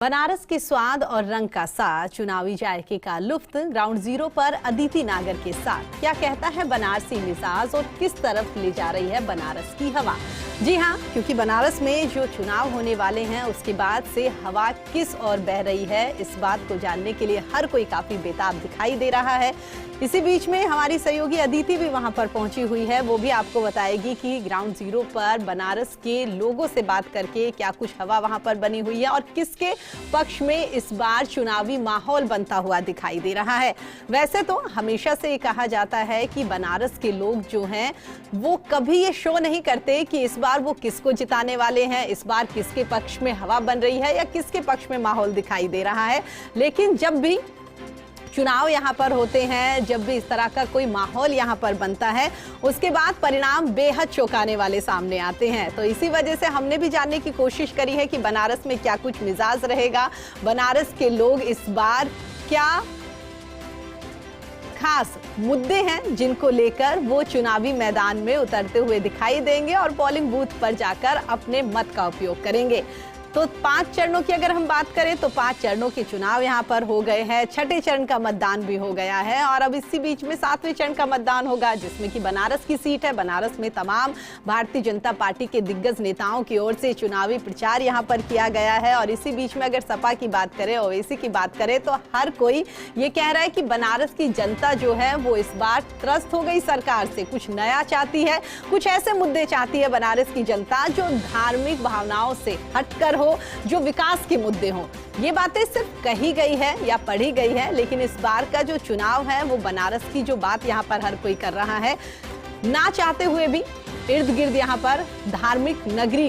बनारस के स्वाद और रंग का साथ, चुनावी जायके का लुफ्त ग्राउंड जीरो पर अदिति नागर के साथ। क्या कहता है बनारसी मिजाज और किस तरफ ले जा रही है बनारस की हवा? जी हाँ, क्योंकि बनारस में जो चुनाव होने वाले हैं उसके बाद से हवा किस ओर बह रही है, इस बात को जानने के लिए हर कोई काफी बेताब दिखाई दे रहा है। इसी बीच में हमारी सहयोगी अदिति भी वहां पर पहुंची हुई है। वो भी आपको बताएगी कि ग्राउंड जीरो पर बनारस के लोगों से बात करके क्या कुछ हवा वहां पर बनी हुई है और किसके पक्ष में इस बार चुनावी माहौल बनता हुआ दिखाई दे रहा है। वैसे तो हमेशा से ये कहा जाता है कि बनारस के लोग जो हैं वो कभी ये शो नहीं करते कि इस बार वो किसको जिताने वाले हैं, इस बार किसके पक्ष में हवा बन रही है या किसके पक्ष में माहौल दिखाई दे रहा है। लेकिन जब भी चुनाव यहाँ पर होते हैं, जब भी इस तरह का कोई माहौल यहाँ पर बनता है, उसके बाद परिणाम बेहद चौंकाने वाले सामने आते हैं। तो इसी वजह से हमने भी जानने की कोशिश करी है कि बनारस में क्या कुछ मिजाज रहेगा, बनारस के लोग इस बार क्या खास मुद्दे हैं जिनको लेकर वो चुनावी मैदान में उतरते हुए दिखाई देंगे और पोलिंग बूथ पर जाकर अपने मत का उपयोग करेंगे। तो 5 चरणों की अगर हम बात करें तो 5 चरणों के चुनाव यहाँ पर हो गए हैं। 6ठे चरण का मतदान भी हो गया है और अब इसी बीच में 7वें चरण का मतदान होगा, जिसमें कि बनारस की सीट है। बनारस में तमाम भारतीय जनता पार्टी के दिग्गज नेताओं की ओर से चुनावी प्रचार यहाँ पर किया गया है। और इसी बीच में अगर सपा की बात करें, ओवैसी की बात करें, तो हर कोई ये कह रहा है कि बनारस की जनता जो है वो इस बार त्रस्त हो गई सरकार से, कुछ नया चाहती है, कुछ ऐसे मुद्दे चाहती है बनारस की जनता जो धार्मिक भावनाओं से हटकर हो, जो विकास के मुद्दे हों। ये बातें सिर्फ कही गई है या पढ़ी गई है, लेकिन इस बार का जो चुनाव है वो बनारस की जो बात यहाँ पर हर कोई कर रहा है, ना चाहते हुए भी इर्द गिर्द यहाँ पर धार्मिक नगरी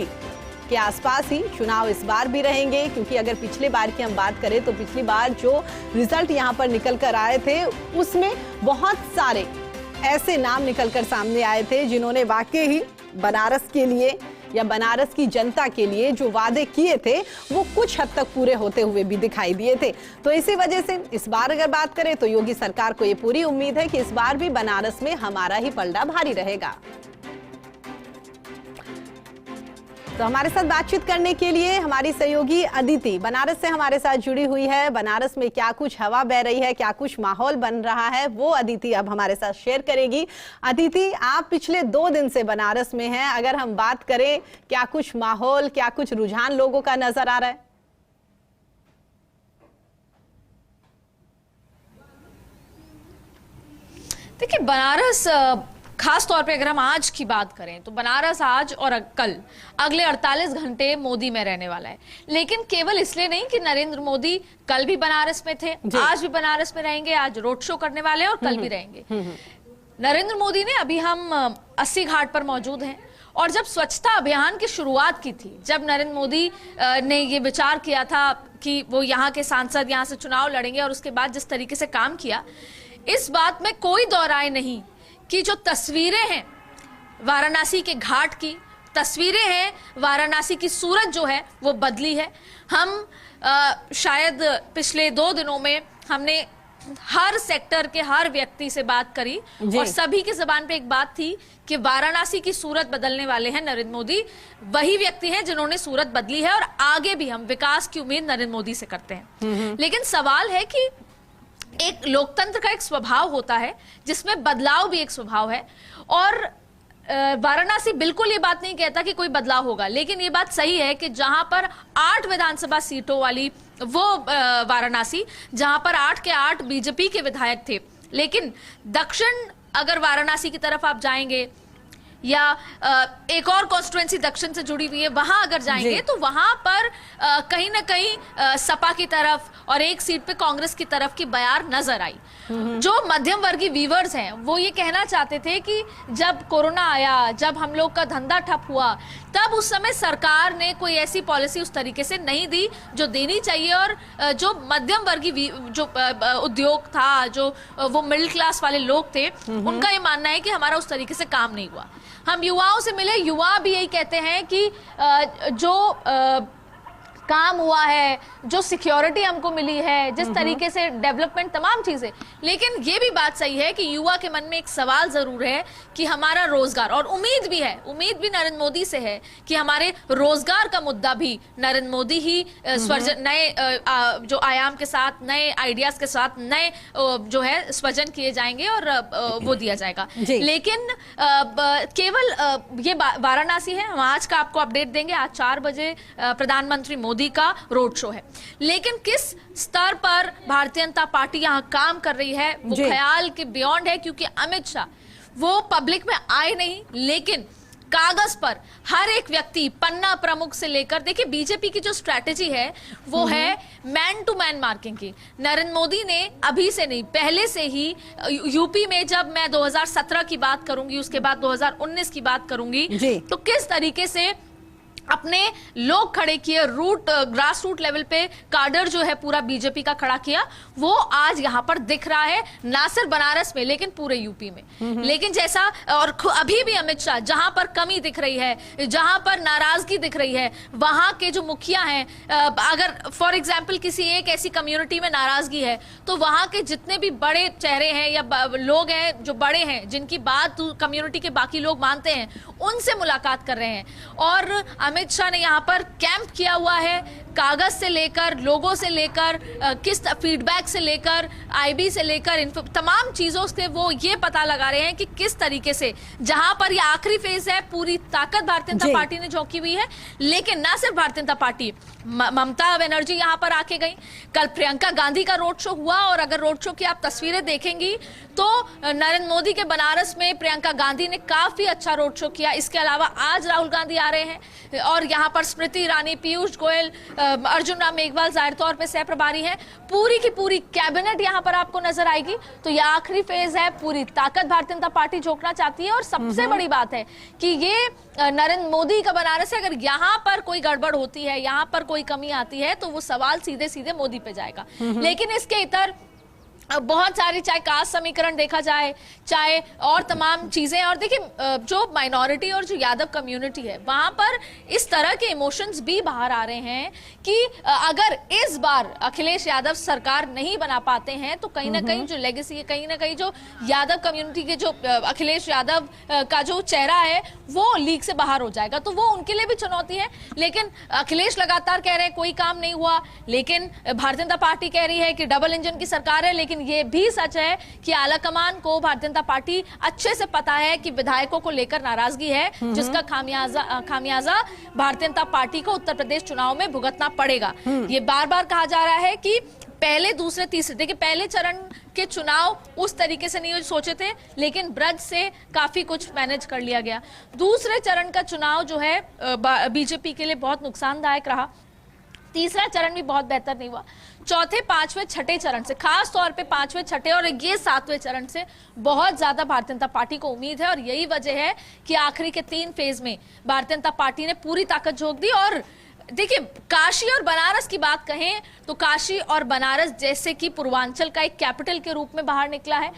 के आसपास ही चुनाव इस बार भी रहेंगे। क्योंकि अगर पिछले बार की हम बात करें तो पिछली बार जो रिजल्ट यहाँ पर निकल कर आए थे उसमें बहुत सारे ऐसे नाम निकल कर सामने आए थे जिन्होंने वाकई ही बनारस के लिए या बनारस की जनता के लिए जो वादे किए थे वो कुछ हद तक पूरे होते हुए भी दिखाई दिए थे। तो इसी वजह से इस बार अगर बात करें तो योगी सरकार को ये पूरी उम्मीद है कि इस बार भी बनारस में हमारा ही पलड़ा भारी रहेगा। तो हमारे साथ बातचीत करने के लिए हमारी सहयोगी अदिति बनारस से हमारे साथ जुड़ी हुई है। बनारस में क्या कुछ हवा बह रही है, क्या कुछ माहौल बन रहा है, वो अदिति अब हमारे साथ शेयर करेगी। अदिति, आप पिछले 2 दिन से बनारस में हैं। अगर हम बात करें, क्या कुछ माहौल, क्या कुछ रुझान लोगों का नजर आ रहा है? देखिए, बनारस खास तौर पे अगर हम आज की बात करें तो बनारस आज और कल अगले 48 घंटे मोदी में रहने वाला है। लेकिन केवल इसलिए नहीं कि नरेंद्र मोदी कल भी बनारस में थे, आज भी बनारस में रहेंगे, आज रोड शो करने वाले हैं और कल भी रहेंगे। नरेंद्र मोदी ने, अभी हम 80 घाट पर मौजूद हैं और जब स्वच्छता अभियान की शुरुआत की थी, जब नरेंद्र मोदी ने ये विचार किया था कि वो यहाँ के सांसद यहाँ से चुनाव लड़ेंगे और उसके बाद जिस तरीके से काम किया, इस बात में कोई दो राय नहीं कि जो तस्वीरें हैं वाराणसी के घाट की, तस्वीरें हैं वाराणसी की सूरत जो है वो बदली है। हम शायद पिछले 2 दिनों में हमने हर सेक्टर के हर व्यक्ति से बात करी और सभी की जुबान पे एक बात थी कि वाराणसी की सूरत बदलने वाले हैं नरेंद्र मोदी। वही व्यक्ति हैं जिन्होंने सूरत बदली है और आगे भी हम विकास की उम्मीद नरेंद्र मोदी से करते हैं। लेकिन सवाल है कि एक लोकतंत्र का एक स्वभाव होता है जिसमें बदलाव भी एक स्वभाव है और वाराणसी बिल्कुल ये बात नहीं कहता कि कोई बदलाव होगा, लेकिन ये बात सही है कि जहां पर 8 विधानसभा सीटों वाली वो वाराणसी, जहां पर 8 के 8 बीजेपी के विधायक थे, लेकिन दक्षिण अगर वाराणसी की तरफ आप जाएंगे या एक और कॉन्स्टिट्यूएंसी दक्षिण से जुड़ी हुई है, वहां अगर जाएंगे तो वहां पर कहीं ना कहीं सपा की तरफ और एक सीट पे कांग्रेस की तरफ की बयार नजर आई। जो मध्यम वर्गीय व्यूअर्स हैं वो ये कहना चाहते थे कि जब कोरोना आया, जब हम लोग का धंधा ठप हुआ, तब उस समय सरकार ने कोई ऐसी पॉलिसी उस तरीके से नहीं दी जो देनी चाहिए और जो मध्यम वर्गीय जो उद्योग था, जो वो मिडिल क्लास वाले लोग थे, उनका ये मानना है कि हमारा उस तरीके से काम नहीं हुआ। हम युवाओं से मिले, युवा भी यही कहते हैं कि जो काम हुआ है, जो सिक्योरिटी हमको मिली है, जिस तरीके से डेवलपमेंट, तमाम चीजें। लेकिन ये भी बात सही है कि युवा के मन में एक सवाल जरूर है कि हमारा रोजगार, और उम्मीद भी है, उम्मीद भी नरेंद्र मोदी से है कि हमारे रोजगार का मुद्दा भी नरेंद्र मोदी ही नए जो आयाम के साथ, नए आइडियाज के साथ, नए जो है सृजन किए जाएंगे और वो दिया जाएगा। लेकिन केवल ये वाराणसी है, हम आज का आपको अपडेट देंगे। आज 4 बजे प्रधानमंत्री मोदी का रोड शो है, लेकिन किस स्तर पर भारतीय जनता पार्टी यहां काम कर रही है वो ख्याल के बियॉन्ड है, क्योंकि अमित शाह वो पब्लिक में आए नहीं, लेकिन कागज पर हर एक व्यक्ति, पन्ना प्रमुख से लेकर, देखिए बीजेपी की जो स्ट्रैटेजी है वो है मैन टू मैन मार्किंग की। नरेंद्र मोदी ने अभी से नहीं, पहले से ही यूपी में, जब मैं 2017 की बात करूंगी, उसके बाद 2019 की बात करूंगी, तो किस तरीके से अपने लोग खड़े किए, ग्रास रूट लेवल पे काडर जो है पूरा बीजेपी का खड़ा किया, वो आज यहां पर दिख रहा है, ना सिर्फ बनारस में लेकिन पूरे यूपी में। लेकिन जैसा, और अभी भी अमित शाह जहां पर कमी दिख रही है, जहां पर नाराजगी दिख रही है, वहां के जो मुखिया हैं, अगर फॉर एग्जांपल किसी एक ऐसी कम्युनिटी में नाराजगी है, तो वहां के जितने भी बड़े चेहरे हैं या लोग हैं जो बड़े हैं, जिनकी बात कम्युनिटी के बाकी लोग मानते हैं, उनसे मुलाकात कर रहे हैं। और अमित शाह ने यहाँ पर कैंप किया हुआ है, कागज से लेकर, लोगों से लेकर, किस फीडबैक से लेकर, आईबी से लेकर, इन तमाम चीजों से वो ये पता लगा रहे हैं कि किस तरीके से, जहां पर ये आखिरी फेज है, पूरी ताकत भारतीय जनता पार्टी ने झोंकी हुई है। लेकिन ना सिर्फ भारतीय जनता पार्टी, ममता बनर्जी यहां पर आके गई, कल प्रियंका गांधी का रोड शो हुआ, और अगर रोड शो की आप तस्वीरें देखेंगी तो नरेंद्र मोदी के बनारस में प्रियंका गांधी ने काफी अच्छा रोड शो किया। इसके अलावा आज राहुल गांधी आ रहे हैं, और यहाँ पर स्मृति ईरानी, पीयूष गोयल, अर्जुन राम मेघवाल जाहिर तौर पे सह प्रभारी हैं, पूरी की पूरी कैबिनेट यहाँ पर आपको नजर आएगी। तो यह आखिरी फेज है, पूरी ताकत भारतीय जनता पार्टी झोंकना चाहती है। और सबसे बड़ी बात है कि ये नरेंद्र मोदी का बनारस है, अगर यहाँ पर कोई गड़बड़ होती है, यहाँ पर कोई कमी आती है, तो वो सवाल सीधे सीधे मोदी पे जाएगा। लेकिन इसके इतर बहुत सारी, चाहे कास्ट समीकरण देखा जाए, चाहे और तमाम चीजें, और देखिए जो माइनॉरिटी और जो यादव कम्युनिटी है, वहां पर इस तरह के इमोशंस भी बाहर आ रहे हैं कि अगर इस बार अखिलेश यादव सरकार नहीं बना पाते हैं, तो कहीं ना कहीं जो लेगेसी है, कहीं ना कहीं जो यादव कम्युनिटी के, जो अखिलेश यादव का जो चेहरा है, वो लीग से बाहर हो जाएगा। तो वो उनके लिए भी चुनौती है। लेकिन अखिलेश लगातार कह रहे हैं कोई काम नहीं हुआ, लेकिन भारतीय जनता पार्टी कह रही है कि डबल इंजन की सरकार है। लेकिन ये भी सच है कि आलाकमान को भारतीय जनता पार्टी अच्छे से पता है कि विधायकों को लेकर नाराजगी है, जिसका खामियाजा भारतीय जनता पार्टी को उत्तर प्रदेश चुनाव में भुगतना पड़ेगा। ये बार बार कहा जा रहा है कि पहले, दूसरे, तीसरे, देखिए पहले चरण के चुनाव उस तरीके से नहीं सोचे थे, लेकिन ब्रज से काफी कुछ मैनेज कर लिया गया। दूसरे चरण का चुनाव जो है बीजेपी के लिए बहुत नुकसानदायक रहा। तीसरा चरण भी बहुत बेहतर नहीं हुआ। चौथे, पांचवें, छठे चरण से, खास तौर पे पांचवें, छठे और ये 7वें चरण से बहुत ज्यादा भारतीय जनता पार्टी को उम्मीद है। और यही वजह है कि आखिरी के 3 फेज में भारतीय जनता पार्टी ने पूरी ताकत झोंक दी। और देखिए, काशी और बनारस की बात कहें तो काशी और बनारस जैसे कि पूर्वांचल का एक कैपिटल के रूप में बाहर निकला है।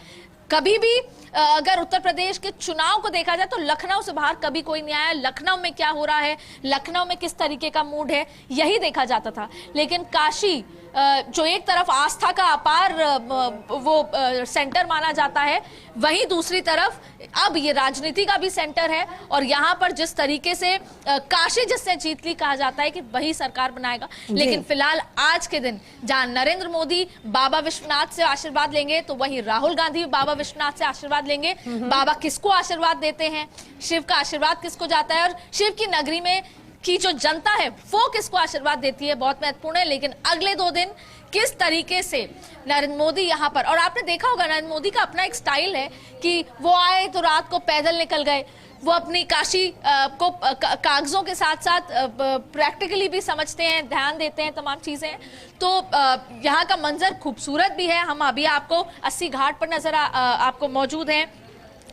कभी भी अगर उत्तर प्रदेश के चुनाव को देखा जाए तो लखनऊ से बाहर कभी कोई नहीं आया। लखनऊ में क्या हो रहा है, लखनऊ में किस तरीके का मूड है, यही देखा जाता था। लेकिन काशी जो एक तरफ आस्था का अपार वो सेंटर माना जाता है, वहीं दूसरी तरफ अब ये राजनीति का भी सेंटर है। और यहाँ पर जिस तरीके से काशी जिसने जीत ली, कहा जाता है कि वही सरकार बनाएगा। लेकिन फिलहाल आज के दिन जहाँ नरेंद्र मोदी बाबा विश्वनाथ से आशीर्वाद लेंगे, तो वहीं राहुल गांधी बाबा विश्वनाथ से आशीर्वाद लेंगे। बाबा किसको आशीर्वाद देते हैं, शिव का आशीर्वाद किसको जाता है, और शिव की नगरी में की जो जनता है वो किसको आशीर्वाद देती है, बहुत महत्वपूर्ण है। लेकिन अगले 2 दिन किस तरीके से नरेंद्र मोदी यहाँ पर, और आपने देखा होगा नरेंद्र मोदी का अपना एक स्टाइल है कि वो आए तो रात को पैदल निकल गए, वो अपनी काशी को कागजों के साथ साथ प्रैक्टिकली भी समझते हैं, ध्यान देते हैं, तमाम चीजें। तो यहाँ का मंजर खूबसूरत भी है। हम अभी आपको 80 घाट पर नजर आपको मौजूद हैं।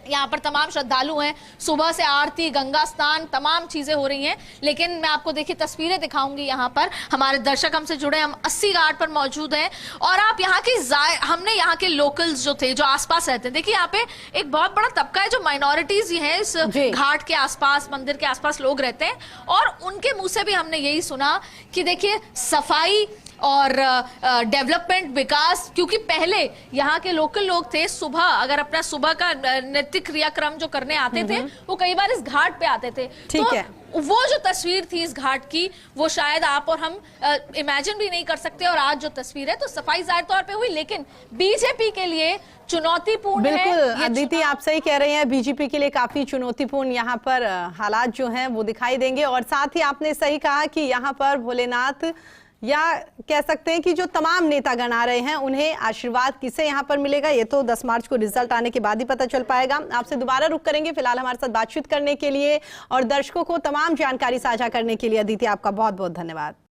यहाँ पर तमाम श्रद्धालु हैं, सुबह से आरती, गंगा स्नान, तमाम चीजें हो रही हैं। लेकिन मैं आपको देखिए तस्वीरें दिखाऊंगी। यहाँ पर हमारे दर्शक हमसे जुड़े, हम 80 घाट पर मौजूद हैं और आप यहाँ के हमने यहाँ के लोकल्स जो थे, जो आसपास रहते हैं, देखिए यहाँ पे एक बहुत बड़ा तबका है जो माइनॉरिटीज ही है, इस घाट के आसपास, मंदिर के आसपास लोग रहते हैं और उनके मुंह से भी हमने यही सुना कि देखिए सफाई और डेवलपमेंट, विकास, क्योंकि पहले यहाँ के लोकल लोग थे, सुबह अगर अपना सुबह का नित्य क्रियाक्रम जो करने आते थे वो कई बार इस घाट पे आते थे। ठीक है, वो जो तस्वीर थी इस घाट की, वो शायद आप और हम इमेजिन भी नहीं कर सकते। और आज जो तस्वीर है, तो सफाई जाहिर तौर पे हुई, लेकिन बीजेपी के लिए चुनौतीपूर्ण है। बिल्कुल अदिति, आप सही कह रहे हैं, बीजेपी के लिए काफी चुनौतीपूर्ण यहाँ पर हालात जो हैं वो दिखाई देंगे। और साथ ही आपने सही कहा कि यहाँ पर भोलेनाथ, या कह सकते हैं कि जो तमाम नेतागण आ रहे हैं, उन्हें आशीर्वाद किसे यहाँ पर मिलेगा ये तो 10 मार्च को रिजल्ट आने के बाद ही पता चल पाएगा। आपसे दोबारा रुक करेंगे, फिलहाल हमारे साथ बातचीत करने के लिए और दर्शकों को तमाम जानकारी साझा करने के लिए अदिति आपका बहुत बहुत धन्यवाद।